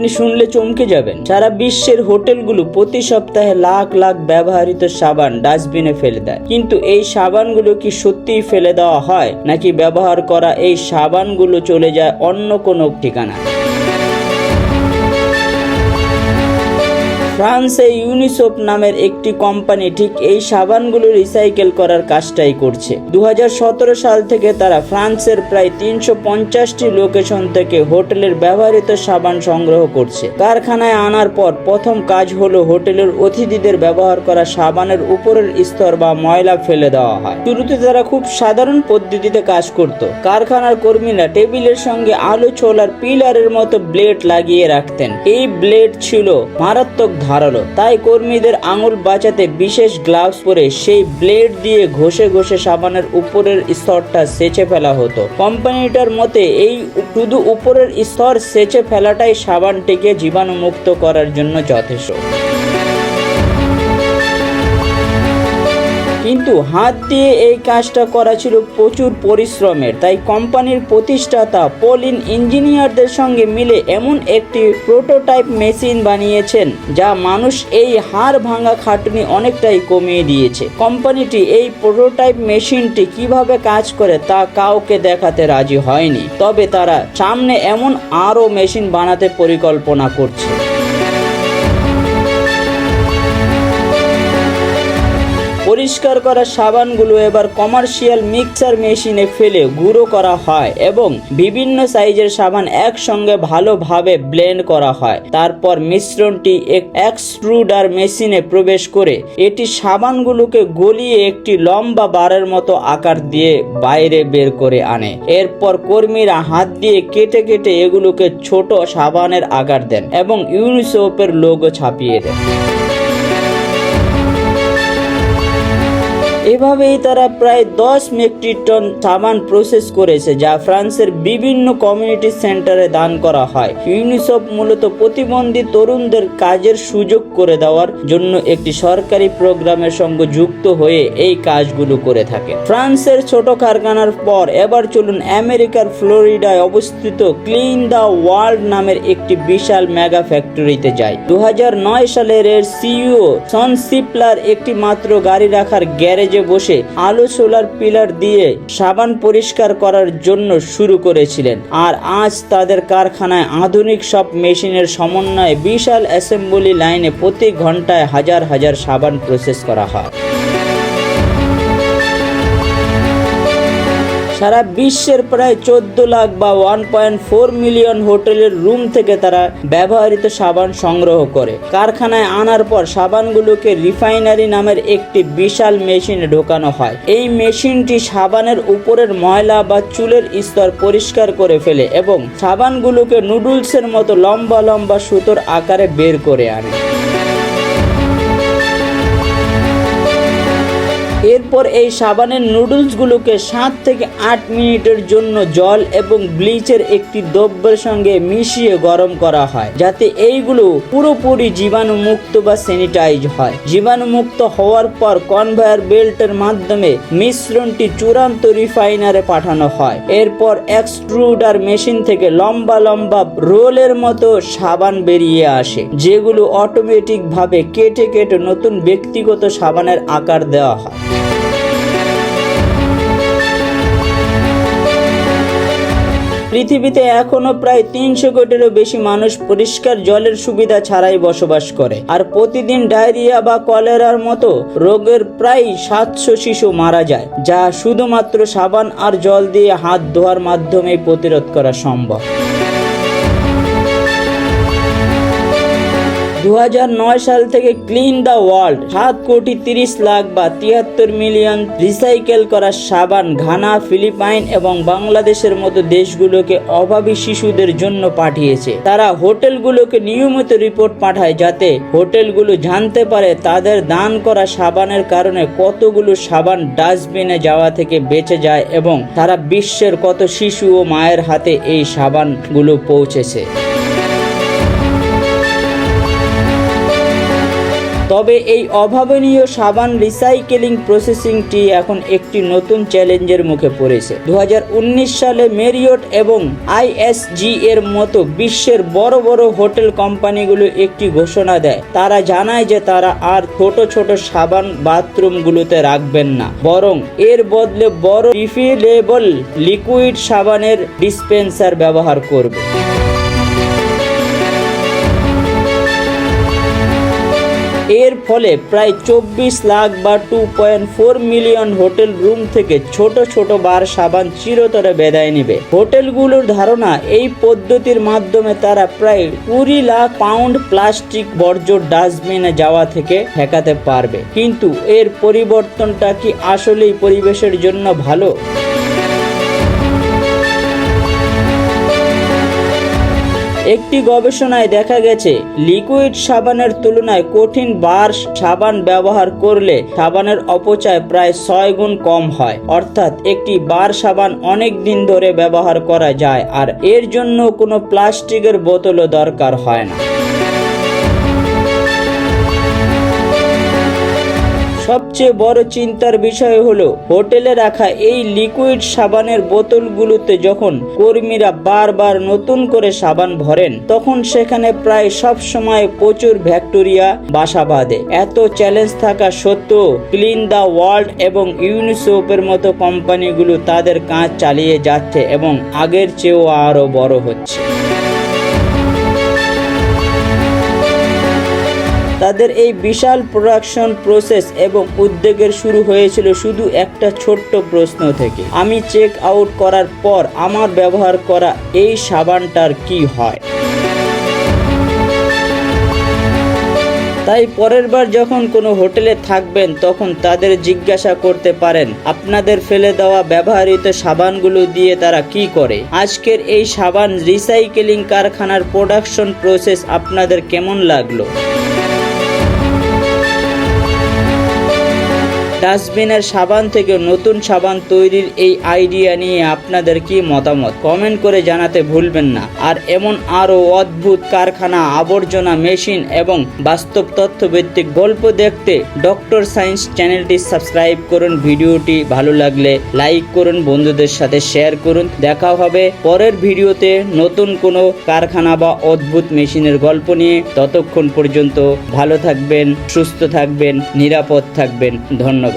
আপনি শুনলে চমকে যাবেন। সারা বিশ্বের হোটেলগুলো প্রতি সপ্তাহে লাখ লাখ ব্যবহৃত সাবান ডাস্টবিনে ফেলে দেয়। কিন্তু এই সাবানগুলো কি সত্যিই ফেলে দেওয়া হয়, নাকি ব্যবহার করা এই সাবানগুলো চলে যায় অন্য কোনো ঠিকানায়? ফ্রান্সে ইউনিসোপ নামের একটি কোম্পানি ঠিক এই সাবানগুলো রিসাইকেল করার কাজটাই করছে। 2017 সাল থেকে তারা ফ্রান্সের প্রায় 350টি লোকেশন থেকে হোটেলের ব্যবহৃত সাবান সংগ্রহ করছে। কারখানায় আনার পর প্রথম কাজ হলো হোটেলের অতিথিদের ব্যবহার করা সাবানের উপরের স্তর বা ময়লা ফেলে দেওয়া হয়। শুরুতে তারা খুব সাধারণ পদ্ধতিতে কাজ করত। কারখানার কর্মীরা টেবিলের সঙ্গে আলু ছোলার পিলারের মতো ব্লেড লাগিয়ে রাখতেন। এই ব্লেড ছিল মারাত্মক ধারালো, তাই কর্মীদের আঙুল বাঁচাতে বিশেষ গ্লাভস পরে সেই ব্লেড দিয়ে ঘষে ঘষে সাবানের উপরের স্তরটা সেচে ফেলা হতো। কোম্পানিটার মতে এই শুধু উপরের স্তর সেচে ফেলাটাই সাবানটিকে জীবাণুমুক্ত করার জন্য যথেষ্ট। কিন্তু হাত দিয়ে এই কাজটা করা ছিল প্রচুর পরিশ্রমের, তাই কোম্পানির প্রতিষ্ঠাতা পলিন ইঞ্জিনিয়ারদের সঙ্গে মিলে এমন একটি প্রোটোটাইপ মেশিন বানিয়েছেন যা মানুষ এই হাড় ভাঙা খাটুনি অনেকটাই কমিয়ে দিয়েছে। কোম্পানিটি এই প্রোটোটাইপ মেশিনটি কিভাবে কাজ করে তা কাউকে দেখাতে রাজি হয়নি, তবে তারা সামনে এমন আরও মেশিন বানাতে পরিকল্পনা করছে। পরিষ্কার করা সাবানগুলো এবার কমার্শিয়াল মিক্সার মেশিনে ফেলে গুঁড়ো করা হয় এবং বিভিন্ন সাইজের সাবান একসঙ্গে ভালোভাবে ব্লেন্ড করা হয়। তারপর মিশ্রণটি এক্সট্রুডার মেশিনে প্রবেশ করে এটি সাবানগুলোকে গলিয়ে একটি লম্বা বারের মতো আকার দিয়ে বাইরে বের করে আনে। এরপর কর্মীরা হাত দিয়ে কেটে কেটে এগুলোকে ছোট সাবানের আকার দেন এবং ইউনিসোপের লোগো ছাপিয়ে দেন। এভাবেই তারা প্রায় 10 মেট্রিক টন সাবান প্রসেস করেছে, যা ফ্রান্সের বিভিন্ন কমিউনিটি সেন্টারে দান করা হয়। ইউনিসেফ মূলত প্রতিবন্ধী তরুণদের কাজের সুযোগ করে দেওয়ার জন্য একটি সরকারি প্রোগ্রামের সঙ্গে যুক্ত হয়ে এই কাজগুলো করে থাকে। ফ্রান্সের ছোট কারখানার পর এবার চলুন আমেরিকার ফ্লোরিডায় অবস্থিত ক্লিন দ্য ওয়ার্ল্ড নামের একটি বিশাল মেগা ফ্যাক্টরিতে যাই। 2009 সালের এর সিইও সন সিপলার একটি মাত্র গাড়ি রাখার গ্যারেজে বসে আলো সোলার পিলার দিয়ে সাবান পরিষ্কার করার জন্য শুরু করেছিলেন। আর আজ তাদের কারখানায় আধুনিক সব মেশিনের সমন্বয়ে বিশাল অ্যাসেম্বলি লাইনে প্রতি ঘন্টায় হাজার হাজার সাবান প্রসেস করা হয়। সারা বিশ্বের প্রায় 14 লাখ বা 1.4 মিলিয়ন হোটেলের রুম থেকে তারা ব্যবহৃত সাবান সংগ্রহ করে। কারখানায় আনার পর সাবানগুলোকে রিফাইনারি নামের একটি বিশাল মেশিনে ঢোকানো হয়। এই মেশিনটি সাবানের উপরের ময়লা বা চুলের স্তর পরিষ্কার করে ফেলে এবং সাবানগুলোকে নুডলসের মতো লম্বা লম্বা সুতোর আকারে বের করে আনে। এরপর এই সাবানের নুডলসগুলোকে 7 থেকে 8 মিনিটের জন্য জল এবং ব্লিচের একটি দ্রব্যের সঙ্গে মিশিয়ে গরম করা হয়, যাতে এইগুলো পুরোপুরি জীবাণুমুক্ত বা স্যানিটাইজ হয়। জীবাণুমুক্ত হওয়ার পর কনভেয়ার বেল্টের মাধ্যমে মিশ্রণটি চূড়ান্ত রিফাইনারে পাঠানো হয়। এরপর এক্সট্রুডার মেশিন থেকে লম্বা লম্বা রোলের মতো সাবান বেরিয়ে আসে, যেগুলো অটোমেটিকভাবে কেটে কেটে নতুন ব্যক্তিগত সাবানের আকার দেওয়া হয়। পৃথিবীতে এখনো প্রায় 300 কোটিরও বেশি মানুষ পরিষ্কার জলের সুবিধা ছাড়াই বসবাস করে, আর প্রতিদিন ডায়রিয়া বা কলেরার মতো রোগের প্রায় 700 শিশু মারা যায়, যা শুধুমাত্র সাবান আর জল দিয়ে হাত ধোয়ার মাধ্যমেই প্রতিরোধ করা সম্ভব। 2009 সাল থেকে ক্লিন দ্য ওয়ার্ল্ড 7,30,00,000 বা 73 মিলিয়ন রিসাইকেল করা সাবান ঘানা, ফিলিপাইন এবং বাংলাদেশের মতো দেশগুলোকে অভাবী শিশুদের জন্য পাঠিয়েছে। তারা হোটেলগুলোকে নিয়মিত রিপোর্ট পাঠায়, যাতে হোটেলগুলো জানতে পারে তাদের দান করা সাবানের কারণে কতগুলো সাবান ডাস্টবিনে যাওয়া থেকে বেঁচে যায় এবং সারা বিশ্বের কত শিশু ও মায়ের হাতে এই সাবানগুলো পৌঁছেছে। তবে এই অভাবনীয় সাবান রিসাইকেলিং প্রসেসিংটি এখন একটি নতুন চ্যালেঞ্জের মুখে পড়েছে। 2019 সালে মেরিয়ট এবং আইএসজি এর মতো বিশ্বের বড় বড় হোটেল কোম্পানিগুলো একটি ঘোষণা দেয়। তারা জানায় যে তারা আর ছোট ছোট সাবান বাথরুমগুলোতে রাখবেন না, বরং এর বদলে বড় রিফিলেবল লিকুইড সাবানের ডিসপেন্সার ব্যবহার করবে। এর ফলে প্রায় 24 লাখ বা 2.4 মিলিয়ন হোটেল রুম থেকে ছোট ছোট বার সাবান চিরতরে বিদায় নেবে। হোটেলগুলোর ধারণা, এই পদ্ধতির মাধ্যমে তারা প্রায় 20 লাখ পাউন্ড প্লাস্টিক বর্জ্য ডাস্টবিনে যাওয়া থেকে ঠেকাতে পারবে। কিন্তু এর পরিবর্তনটা কি আসলেই পরিবেশের জন্য ভালো? একটি গবেষণায় দেখা গেছে লিকুইড সাবানের তুলনায় কঠিন বার সাবান ব্যবহার করলে সাবানের অপচয় প্রায় 6 গুণ কম হয়। অর্থাৎ একটি বার সাবান অনেক দিন ধরে ব্যবহার করা যায় আর এর জন্য কোনো প্লাস্টিকের বোতলও দরকার হয় না। সবচেয়ে বড় চিন্তার বিষয় হলো হোটেলে রাখা এই লিকুইড সাবানের বোতলগুলোতে যখন কর্মীরা বারবার নতুন করে সাবান ভরেন, তখন সেখানে প্রায় সব সময় প্রচুর ব্যাকটেরিয়া বাসা বাঁধে। এত চ্যালেঞ্জ থাকা সত্ত্বেও ক্লিন দ্য ওয়ার্ল্ড এবং ইউনিসেফের মতো কোম্পানিগুলো তাদের কাজ চালিয়ে যাচ্ছে এবং আগের চেয়েও আরো বড় হচ্ছে। তাদের এই বিশাল প্রোডাকশন প্রসেস এবং উদ্যোগের শুরু হয়েছিল শুধু একটা ছোট্ট প্রশ্ন থেকে: আমি চেক আউট করার পর আমার ব্যবহার করা এই সাবানটার কি হয়? তাই পরের বার যখন কোনো হোটেলে থাকবেন, তখন তাদের জিজ্ঞাসা করতে পারেন আপনাদের ফেলে দেওয়া ব্যবহৃত সাবানগুলো দিয়ে তারা কি করে। আজকের এই সাবান রিসাইকেলিং কারখানার প্রোডাকশন প্রসেস আপনাদের কেমন লাগলো? ডাস্টবিনের সাবান থেকে নতুন সাবান তৈরির এই আইডিয়া নিয়ে আপনাদের কি মতামত কমেন্ট করে জানাতে ভুলবেন না। আর এমন আরও অদ্ভুত কারখানা, আবর্জনা, মেশিন এবং বাস্তব তথ্যভিত্তিক গল্প দেখতে ডক্টর সায়েন্স চ্যানেলটি সাবস্ক্রাইব করুন। ভিডিওটি ভালো লাগলে লাইক করুন, বন্ধুদের সাথে শেয়ার করুন। দেখা হবে পরের ভিডিওতে নতুন কোনো কারখানা বা অদ্ভুত মেশিনের গল্প নিয়ে। ততক্ষণ পর্যন্ত ভালো থাকবেন, সুস্থ থাকবেন, নিরাপদ থাকবেন। ধন্যবাদ।